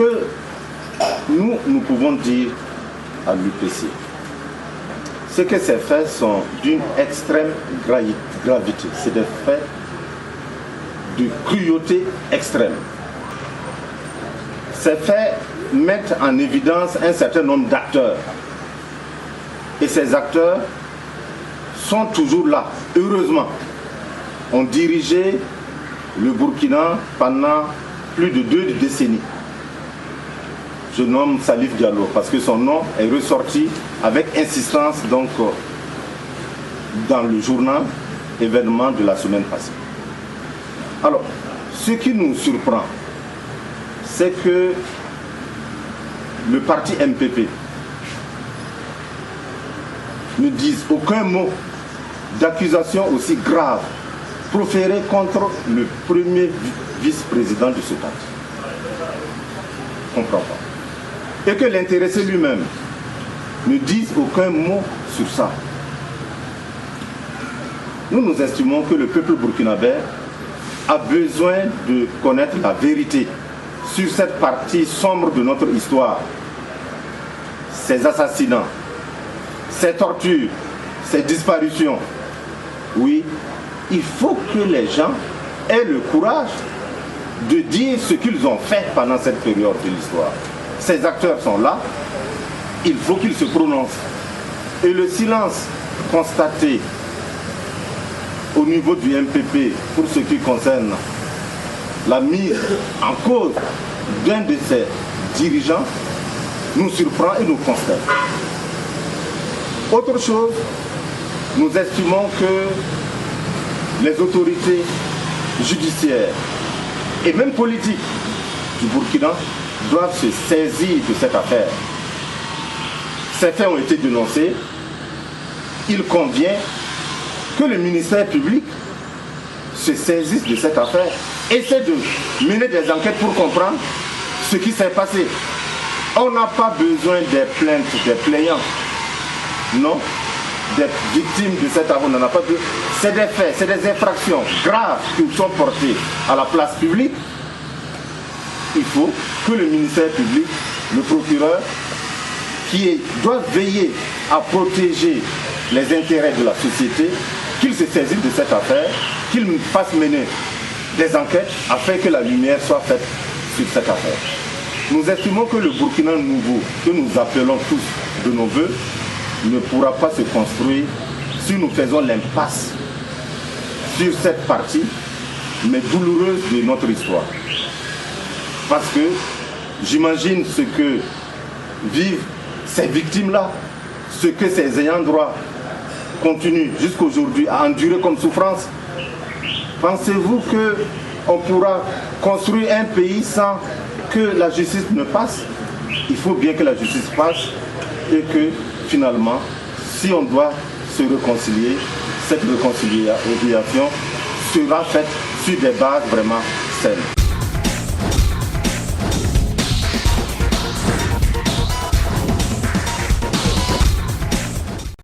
que nous pouvons dire à l'UPC, c'est que ces faits sont d'une extrême gravité. C'est des faits de cruauté extrême. Ces faits mettent en évidence un certain nombre d'acteurs. Et ces acteurs sont toujours là, heureusement. Ont dirigé le Burkina pendant plus de 2 décennies. Je nomme Salif Diallo parce que son nom est ressorti avec insistance donc dans le journal événement de la semaine passée. Alors, ce qui nous surprend, c'est que le parti MPP ne dise aucun mot d'accusation aussi grave proféré contre le premier vice-président de ce parti. Je ne comprends pas. Et que l'intéressé lui-même ne dise aucun mot sur ça. Nous estimons que le peuple burkinabé a besoin de connaître la vérité sur cette partie sombre de notre histoire. Ces assassinats, ces tortures, ces disparitions. Oui, il faut que les gens aient le courage de dire ce qu'ils ont fait pendant cette période de l'histoire. Ces acteurs sont là, il faut qu'ils se prononcent. Et le silence constaté au niveau du MPP pour ce qui concerne la mise en cause d'un de ses dirigeants nous surprend et nous constate. Autre chose, nous estimons que les autorités judiciaires et même politiques du Burkina doivent se saisir de cette affaire. Ces faits ont été dénoncés. Il convient que le ministère public se saisisse de cette affaire, essaie de mener des enquêtes pour comprendre ce qui s'est passé. On n'a pas besoin des plaintes des plaignants, non, des victimes de cette affaire, on n'en a pas besoin. C'est des faits, c'est des infractions graves qui sont portées à la place publique. Il faut que le ministère public, le procureur, qui doit veiller à protéger les intérêts de la société, qu'il se saisisse de cette affaire, qu'il fasse mener des enquêtes afin que la lumière soit faite sur cette affaire. Nous estimons que le Burkina nouveau, que nous appelons tous de nos voeux, ne pourra pas se construire si nous faisons l'impasse sur cette partie, mais douloureuse de notre histoire. Parce que j'imagine ce que vivent ces victimes-là, ce que ces ayants droit continuent jusqu'aujourd'hui à endurer comme souffrance. Pensez-vous qu'on pourra construire un pays sans que la justice ne passe? Il faut bien que la justice passe et que finalement, si on doit se réconcilier, cette réconciliation sera faite sur des bases vraiment saines.